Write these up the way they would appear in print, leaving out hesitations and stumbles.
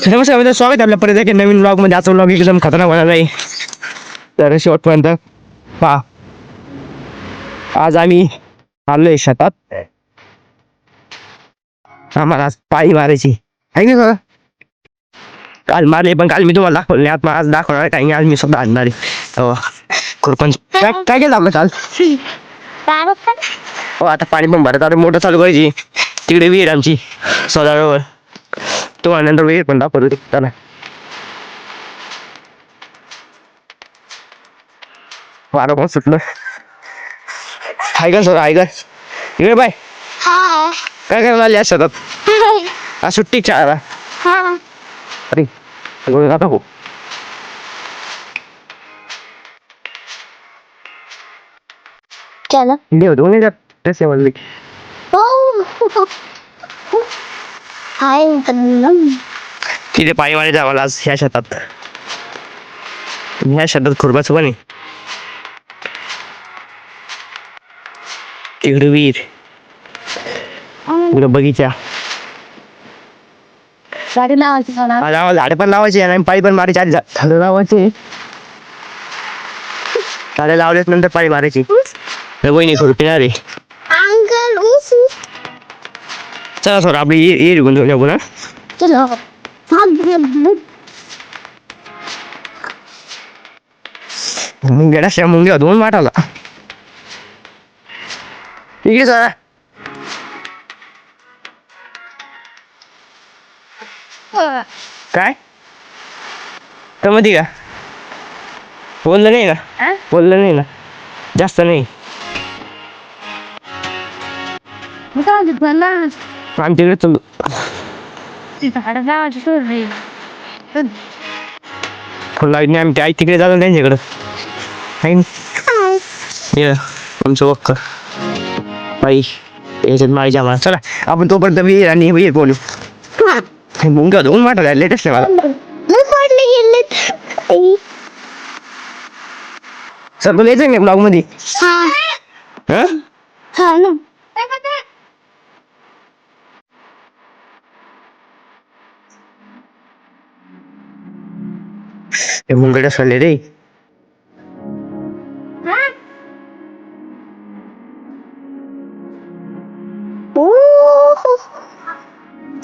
नमस्कार मित्रांनो, स्वागत आहे आपल्या परत एक नवीन ब्लॉग मध्ये. आजचा ब्लॉग एकदम खतरनाक होणार आहे, तर शेवटपर्यंत पहा. आज आम्ही आलोय शेतात. आम्हाला आज पाळी मारायची आहे ना सर. काल मारले पण काल मी तुम्हाला दाखवले नाही. आता आज दाखवणार आहे, कारण आज मी स्वतः आणणार आहे. खुरपण काय काय केलं आपलं काल. हो आता पाणी पण भरत आता मोटर चालू करायची. तिकडे विहीर आमची स्वतःजवळ. तुम्हाला नंतर विहीर पण दाखवतो त्याला. वारं पण सुटलं. हाय का सर, हाय का इकडे बाय. काय करायला आली आज शेतात. आज सुट्टी चारा. अरे आता हो चलो देव दोन तसे म्हणले हाय तिथे पायी वाले जावं आज ह्या शेतात. ह्या शेतात खुरपाचं पण आहे. तिकडे विहीर, इकडे बगीचा. गाडी लावायची मला. आज आम्हाला झाडे पण लावायचे आणि पायी पण मारायचे. आधी झाडं लावायचे, झाडं लावल्याच नंतर पायी मारायची. वहिनी खुरपिणार आहे. चला सर आपली ये घेऊन जाऊ ना. चलो मुंग्या मुंग्या दोन वाटाला ठीक आहे सर. काय तर मध्ये का बोललं नाही ना, बोललं नाही ना, जास्त नाही. आम्ही तिकडे चलू. लाईट नाही, आम्ही आई तिकडे जातो त्यांच्याकडं. आमचं वक्क बाई याच्यात माळीच्या मला. चला आपण तोपर्यंत विहीर आणि विहीर बोलू. मुंग्या दोन वाटा लेटेस्ट आहे मला. सर तुला यायचं नाही ब्लॉग मध्ये. मुंगड्या सोडले रे.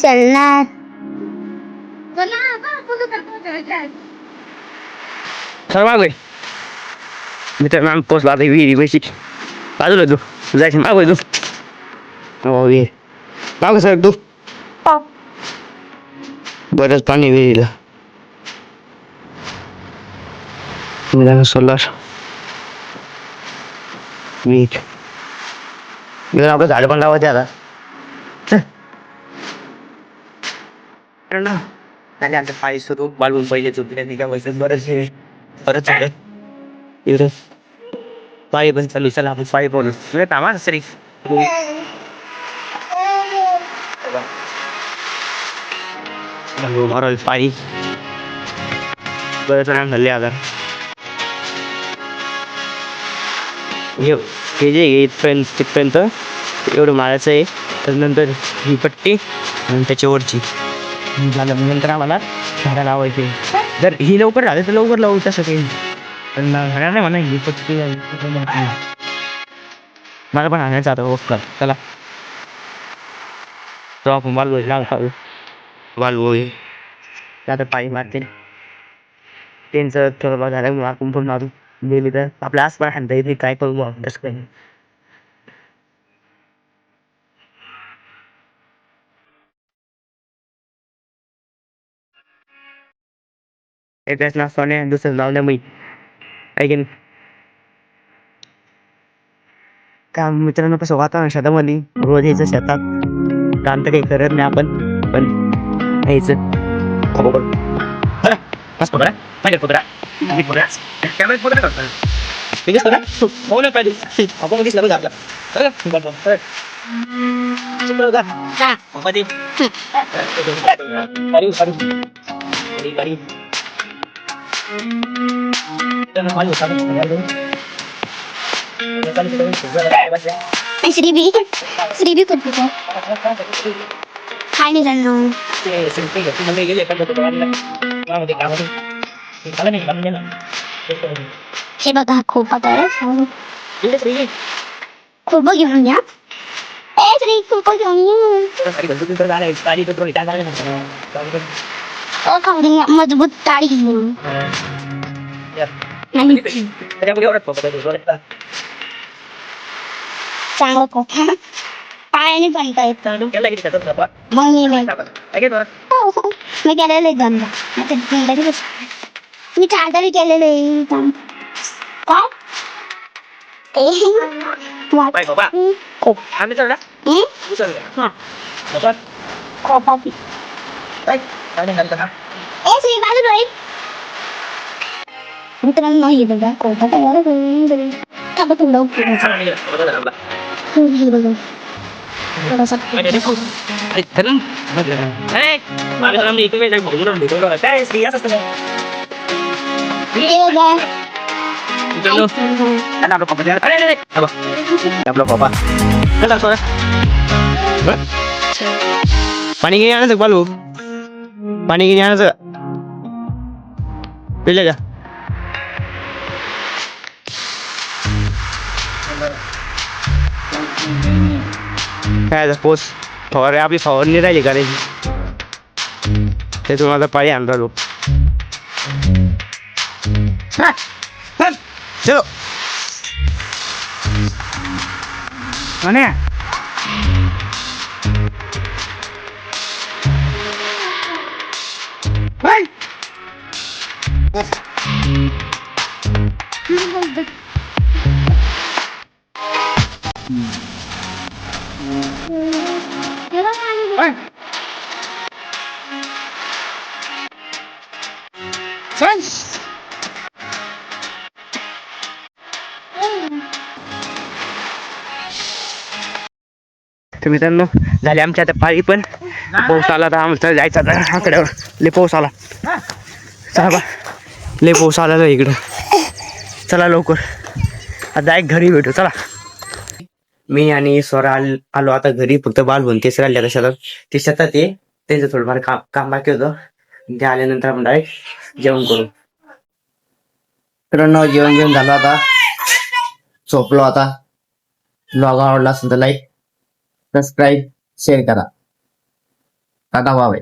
चलना सर मागोय मित्रांनो, आम्ही पोचला आता विहिरी पैसे बाजूला. तू जायचं मागोय तू. हो विहीर मागो सर तू. बरंच पाणी विहिरीला. सोलर मीठ इकडे आपलं झाड पण लावायचे आता. आमच्या पायी सुरू बालवून पहिले चुकले का वैसे बरंच हे बरंच झालं. इकडे पायी पण चालू. चला आपण पायी बोलू. थांबा सरी पायी बरंच राम झाले आता. हे जे इथपर्यंत तिथपर्यंत एवढं मारायचं आहे. त्यानंतर ही पट्टी आणि त्याच्यावरची झालं. नंतर आम्हाला झाडं लावायचे. जर ही लवकर झालं तर लवकर लावू, तसं काही पण झाडा नाही म्हणा. ही पट्टी मला पण आणायचं आता ओळखला. चला तो आपण बालू लावू. बालू आता पायी मारते त्यांचं थोडं झालं. आपण पण मारू गेली तर आपल्या आसपास हाणता येते. काय करू तसं काही. एकच नाव सोने, दुसरं नाव नाही आहे की नाही. का मित्रांनो कसं वातावरण शेतामध्ये रोज यायचं शेतात. काम तर काही करत नाही आपण, पण यायचं. श्रीबी श्रीबी करतो. हाय मित्रांनो. हे बघा खोपा आहे. खोपा घेऊन या. ए श्री खोपा घेऊन या. मजबूत ताडी घेऊन. चांगला खोपा. पायाने बनता येतं. मग मी केलेलं आहे धंदा. मी चादरी केलेलं आहे. काय? खोपाची. ए श्री बाजूला आहे. मित्रांनो हे बघा खोपा पाणी घेऊन आणायचं बालू पाणी घेऊन आणायचं पिलं का काय पोस फवारे आपली फवारणी राहिली करायची ते तुम्हाला पाळी आणला लोक चलो म्हणे तर मित्रांनो झाली आमच्या आता पाळी पण पाऊस आला तर आमचं जायचं आता आकड्यावर लय पाऊस आला चला बा लय पाऊस आला इकडं चला लवकर आता डायरेक्ट घरी भेटू चला मी आणि स्वरा आलो आता घरी फक्त बालभून तेच राहिले आता शेतात ते शेतात ये त्यांचं थोडंफार काम बाकी होतं ते आल्यानंतर आपण डायरेक्ट जेवण करू मित्रांनो जेवण घेऊन झालं आता झोपलो आता ब्लॉग आवडला असेल तर लाईक सबस्क्राईब शेअर करा टाटा बाय.